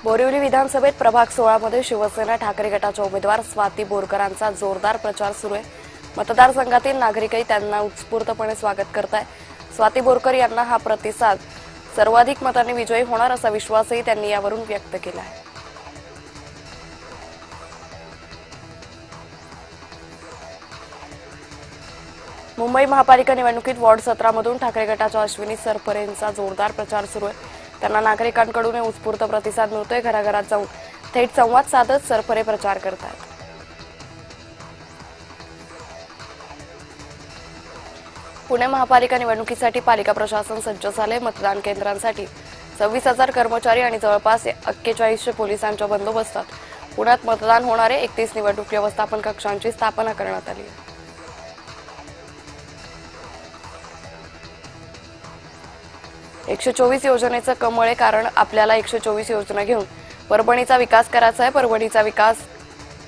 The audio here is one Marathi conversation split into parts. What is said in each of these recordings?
बोरिवली विधानसभेत प्रभाग 16 मध्ये शिवसेना ठाकरे गटाच्या उमेदवार स्वाती बोरकरांचा जोरदार प्रचार सुरू आहे। मतदारसंघातील नागरिकही त्यांना उत्स्फूर्तपणे स्वागत करतायत। स्वाती बोरकर यांना हा प्रतिसाद सर्वाधिक मतांनी विजयी होणार असा विश्वासही त्यांनी यावरून व्यक्त केला आहे। मुंबई महापालिका निवडणुकीत वॉर्ड 17 मधून ठाकरे गटाच्या अश्विनी सरपरेंचा जोरदार प्रचार सुरू आहे। त्यांना नागरिकांकडून उत्स्फूर्त प्रतिसाद मिळतोय। घराघरात जाऊन थेट संवाद साधत सरपरे प्रचार करतात। पुणे महापालिका निवडणुकीसाठी पालिका प्रशासन सज्ज झाले। मतदान केंद्रांसाठी 26,000 कर्मचारी आणि जवळपास 4100 पोलिसांच्या बंदोबस्तात पुण्यात मतदान होणारे 31 निवडणूक व्यवस्थापन कक्षांची स्थापना करण्यात आली आहे। 124 योजनेचं कमळ आहे, कारण आपल्याला 124 योजना घेऊन परभणीचा विकास करायचा आहे। परभणीचा विकास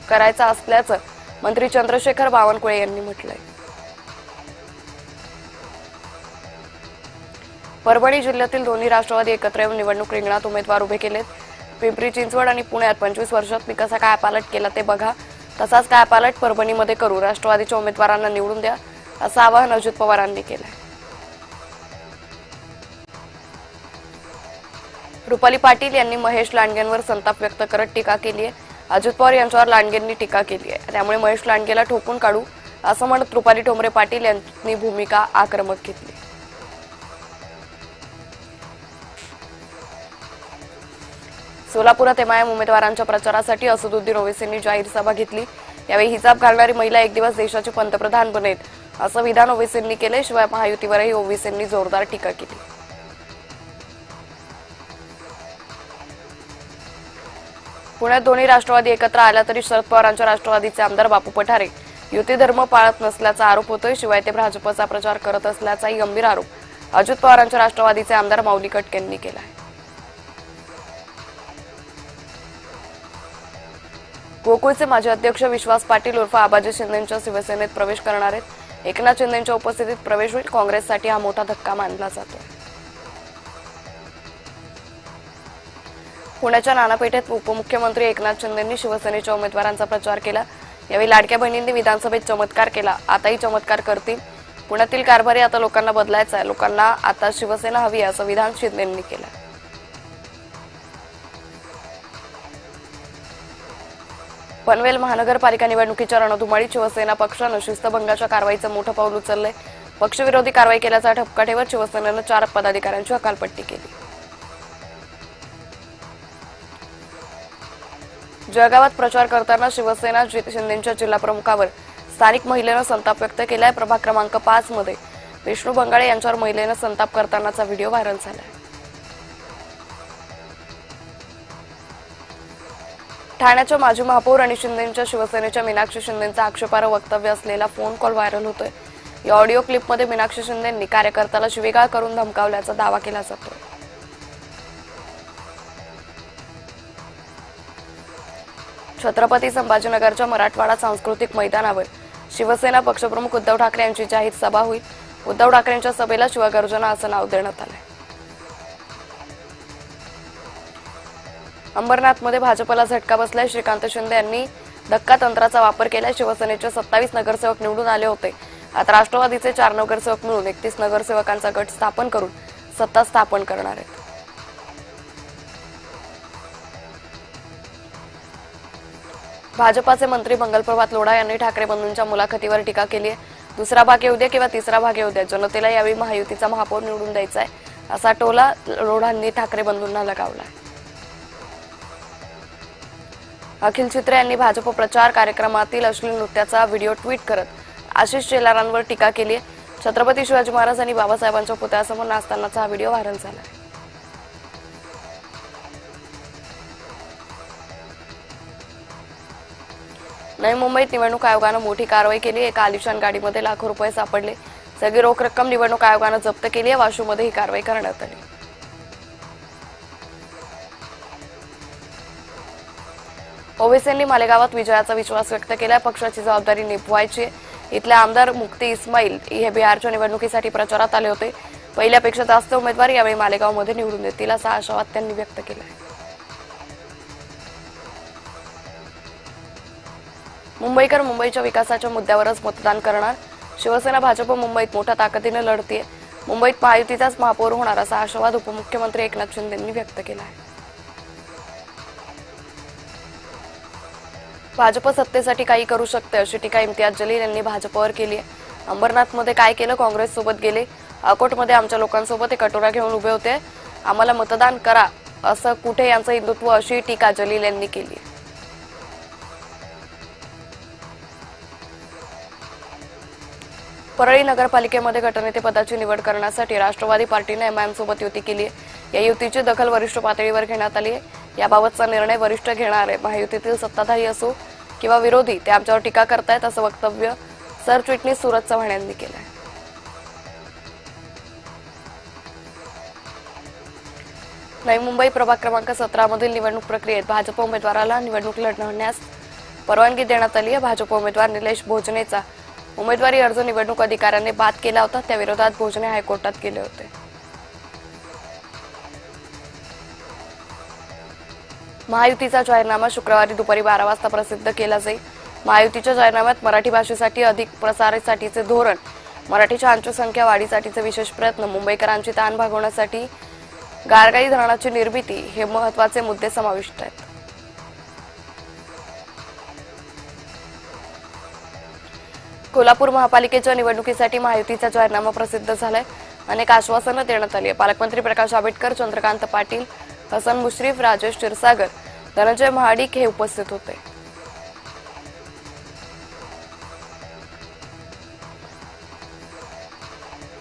करायचा असल्याचं मंत्री चंद्रशेखर बावनकुळे यांनी म्हटलंय। परभणी जिल्ह्यातील दोन्ही राष्ट्रवादी एकत्र येऊन निवडणूक रिंगणात उमेदवार उभे केलेत। पिंपरी चिंचवड आणि पुण्यात 25 वर्षात मी कसा काय पालट केला ते बघा, तसाच काय पालट परभणीमध्ये करू। राष्ट्रवादीच्या उमेदवारांना निवडून द्या असं आवाहन अजित पवारांनी केलंय। रुपाली पाटील यांनी महेश लांडगेंवर संताप व्यक्त करत टीका केली आहे। अजित पवार यांच्यावर लांडगेंनी टीका केली आहे, त्यामुळे महेश लांडगेला ठोकून काढू असं म्हणत रुपाली ठोंबरे पाटील यांनी भूमिका आक्रमक घेतली। सोलापुरात एमआयएम उमेदवारांच्या प्रचारासाठी असदुद्दीन ओवेसींनी जाहीर सभा घेतली। यावेळी हिजाब घालणारी महिला एक दिवस देशाची पंतप्रधान बनेल असं विधान ओवेसींनी केले। शिवाय महायुतीवरही ओवेसींनी जोरदार टीका केली। पुण्यात दोन्ही राष्ट्रवादी एकत्र आल्या तरी शरद पवारांच्या राष्ट्रवादीचे आमदार बापू पठारे युती धर्म पाळत नसल्याचा आरोप होतोय। शिवाय ते भाजपचा प्रचार करत असल्याचाही गंभीर आरोप अजित पवारांच्या राष्ट्रवादीचे आमदार माऊली कटके यांनी केला आहे। गोकुळचे माजी अध्यक्ष विश्वास पाटील उर्फ आबाजी शिंदेंच्या शिवसेनेत प्रवेश करणार आहेत। एकनाथ शिंदेंच्या उपस्थितीत प्रवेश होईल। काँग्रेससाठी हा मोठा धक्का मानला जातोय। पुण्याच्या नानापेठेत उपमुख्यमंत्री एकनाथ शिंदेंनी शिवसेनेच्या उमेदवारांचा प्रचार केला। यावेळी लाडक्या बहिणींनी विधानसभेत चमत्कार केला, आताही चमत्कार करतील। पुण्यातील कारभारी आता लोकांना बदलायचा आहे, लोकांना आता शिवसेना हवी आहे असं विधान शिंदेंनी केलं। पनवेल महानगरपालिका निवडणुकीच्या रणधुमाळीत शिवसेना पक्षानं शिस्तभंगाच्या कारवाईचं मोठं पाऊल उचललंय। पक्षविरोधी कारवाई केल्याचा ठपका ठेवत शिवसेनेनं 4 पदाधिकाऱ्यांची हकालपट्टी केली। जळगावात प्रचार करताना शिवसेना शिंदेंच्या जिल्हा प्रमुखावर स्थानिक महिलेनं संताप व्यक्त केलाय। प्रभाग क्रमांक 5 मध्ये विष्णू बंगाळे यांच्यावर महिलेनं संताप करतानाचा व्हिडिओ व्हायरल झालाय। ठाण्याच्या माजी महापौर आणि शिंदेंच्या शिवसेनेच्या मीनाक्षी शिंदेंचा आक्षेपार्ह वक्तव्य असलेला फोन कॉल व्हायरल होतोय। या ऑडिओ क्लिपमध्ये मीनाक्षी शिंदेंनी कार्यकर्त्याला शिवीगाळ करून धमकावल्याचा दावा केला जातोय। छत्रपती संभाजीनगरच्या मराठवाडा सांस्कृतिक मैदानावर शिवसेना पक्षप्रमुख उद्धव ठाकरे यांची जाहीर सभा होईल। उद्धव ठाकरेंच्या सभेला शिवगर्जना असं नाव देण्यात आलंय। अंबरनाथमध्ये भाजपला झटका बसलाय। श्रीकांत शिंदे यांनी धक्का तंत्राचा वापर केलाय। शिवसेनेचे 27 नगरसेवक निवडून आले होते, आता राष्ट्रवादीचे 4 नगरसेवक मिळून 31 नगरसेवकांचा गट स्थापन करून सत्ता स्थापन करणार आहेत। भाजपाचे मंत्री मंगलप्रभात लोढा यांनी ठाकरे बंधूंच्या मुलाखतीवर टीका केली आहे। दुसरा भाग येऊ द्या किंवा तिसरा भाग येऊ द्या, जनतेला यावेळी महायुतीचा महापौर निवडून द्यायचा आहे असा टोला लोढांनी ठाकरे बंधूंना लगावला आहे। अखिल चित्रे यांनी भाजप प्रचार कार्यक्रमातील अश्लील नृत्याचा व्हिडिओ ट्विट करत आशिष शेलारांवर टीका केली आहे। छत्रपती शिवाजी महाराज आणि बाबासाहेबांच्या पुतळ्यासमोर नाचतानाचा हा व्हिडिओ व्हायरल झाला आहे। नवी मुंबईत निवडणूक आयोगानं मोठी कारवाई केली। एका आलिशान गाडीमध्ये लाखो रुपये सापडले। सगळी रोख रक्कम निवडणूक आयोगानं जप्त केली आहे। वाशूमध्ये ही कारवाई करण्यात आली। ओवेसींनी मालेगावात विजयाचा विश्वास व्यक्त केलाय। पक्षाची जबाबदारी निभवायची। इथले आमदार मुक्ती इस्माईल हे बिहारच्या निवडणुकीसाठी प्रचारात आले होते। पहिल्यापेक्षा जास्त उमेदवार यावेळी मालेगावमध्ये निवडून येतील असा आशावाद त्यांनी व्यक्त केला आहे। मुंबईकर मुंबईच्या विकासाच्या मुद्द्यावरच मतदान करणार. शिवसेना भाजप मुंबईत मोठ्या ताकदीने लढतीये. मुंबईत महायुतीचाच महापौर होणार असा आशावाद उपमुख्यमंत्री एकनाथ शिंदे यांनी व्यक्त केला आहे. भाजप सत्तेसाठी काही करू शकते अशी टीका इम्तियाज जलील यांनी भाजपवर केली आहे. अंबरनाथमध्ये काय केलं, काँग्रेस सोबत गेले, अकोटमध्ये आमच्या लोकांसोबत एक कटोरा घेऊन उभे होते, आम्हाला मतदान करा असं कुठे यांचं हिंदुत्व, अशी टीका जलील यांनी केली आहे. परळी नगरपालिकेमध्ये गटनेतेपदाची निवड करण्यासाठी राष्ट्रवादी पार्टीने एमआयएम सोबत युती केली आहे. या युतीची दखल वरिष्ठ पातळीवर घेण्यात आली आहे. याबाबतचा निर्णय वरिष्ठ घेणार आहे. महायुतीतील सत्ताधारी असो किंवा विरोधी ते आमच्यावर टीका करतायत असं वक्तव्य सरचिटणीस सुरज चव्हाण यांनी केलं आहे. नवी मुंबई प्रभाग क्रमांक 17 मधील निवडणूक प्रक्रियेत भाजप उमेदवाराला निवडणूक लढवण्यास परवानगी देण्यात आली आहे. भाजप उमेदवार निलेश भोजनेचा उमेदवारी अर्ज निवडणूक अधिकाऱ्यांनी बाद केला होता. त्याविरोधात भोजने हायकोर्टात गेले होते. महायुतीचा जाहीरनामा शुक्रवारी दुपारी 12 वाजता प्रसिद्ध केला जाईल. महायुतीच्या जाहीरनाम्यात मराठी भाषेसाठी अधिक प्रसारासाठीचे धोरण, मराठीच्या अंशसंख्या वाढीसाठीचे विशेष प्रयत्न, मुंबईकरांची ताण भागवण्यासाठी गारगाई धरणाची निर्मिती हे महत्त्वाचे मुद्दे समाविष्ट आहेत. कोल्हापूर महापालिकेच्या निवडणुकीसाठी महायुतीचा जाहीरनामा प्रसिद्ध झालाय. अनेक आश्वासनं देण्यात आली. पालकमंत्री प्रकाश आंबेडकर, चंद्रकांत पाटील, हसन मुश्रीफ, राजेश क्षीरसागर, धनंजय महाडिक हे उपस्थित होते.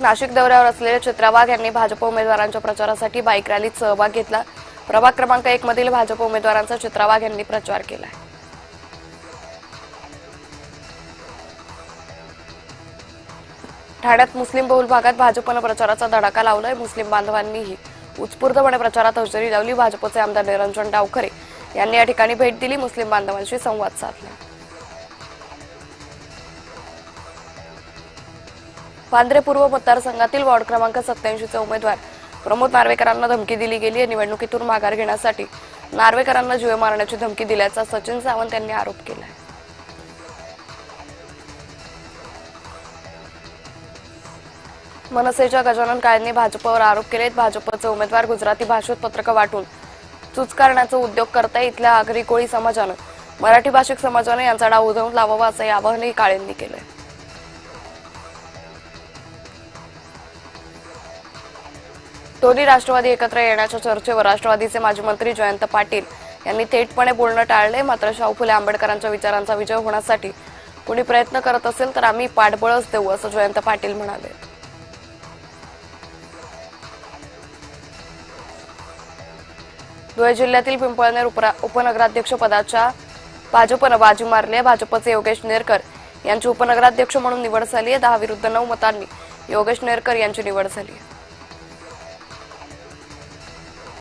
नाशिक दौऱ्यावर असलेले चित्रा वाघ यांनी भाजप उमेदवारांच्या प्रचारासाठी बाईक रॅलीत सहभाग घेतला. प्रभाग क्रमांक 1 मधील भाजप उमेदवारांचा चित्रा वाघ यांनी प्रचार केला. ठाण्यात मुस्लिम बहुल भागात भाजपनं प्रचाराचा धडाका लावलाय. मुस्लिम बांधवांनीही उत्स्फूर्तपणे प्रचारात हजेरी लावली. भाजपचे आमदार निरंजन डावखरे यांनी या ठिकाणी भेट दिली, मुस्लिम बांधवांशी संवाद साधला. वांद्रे पूर्व मतदारसंघातील वॉर्ड क्रमांक 87चे उमेदवार प्रमोद नार्वेकरांना धमकी दिली गेली आहे. निवडणुकीतून माघार घेण्यासाठी नार्वेकरांना जीवे मारण्याची धमकी दिल्याचा सचिन सावंत यांनी आरोप केला आहे. मनसेच्या गजानन काळेंनी भाजपवर आरोप केलेत. भाजपचे उमेदवार गुजराती भाषेत पत्रकं वाटून चुचकारण्याचा उद्योग करताय. इथल्या आगरी कोळी समाजानं मराठी भाषिक समाजाने यांचा डाव उधळून लावावा असं आवाहनही काळेंनी केलंय. दोन्ही राष्ट्रवादी एकत्र येण्याच्या चर्चेवर राष्ट्रवादीचे माजी मंत्री जयंत पाटील यांनी थेटपणे बोलणं टाळले. मात्र शाहू फुले आंबेडकरांच्या विचारांचा विजय होण्यासाठी कोणी प्रयत्न करत असेल तर आम्ही पाठबळच देऊ असं जयंत पाटील म्हणाले. धुळे जिल्ह्यातील पिंपळनेर उपनगराध्यक्ष पदाच्या भाजपनं बाजी मारली आहे. भाजपचे योगेश नेरकर यांची उपनगराध्यक्ष म्हणून निवड झाली आहे. 10 विरुद्ध 9 मतांनी योगेश नेरकर यांची निवड झाली आहे.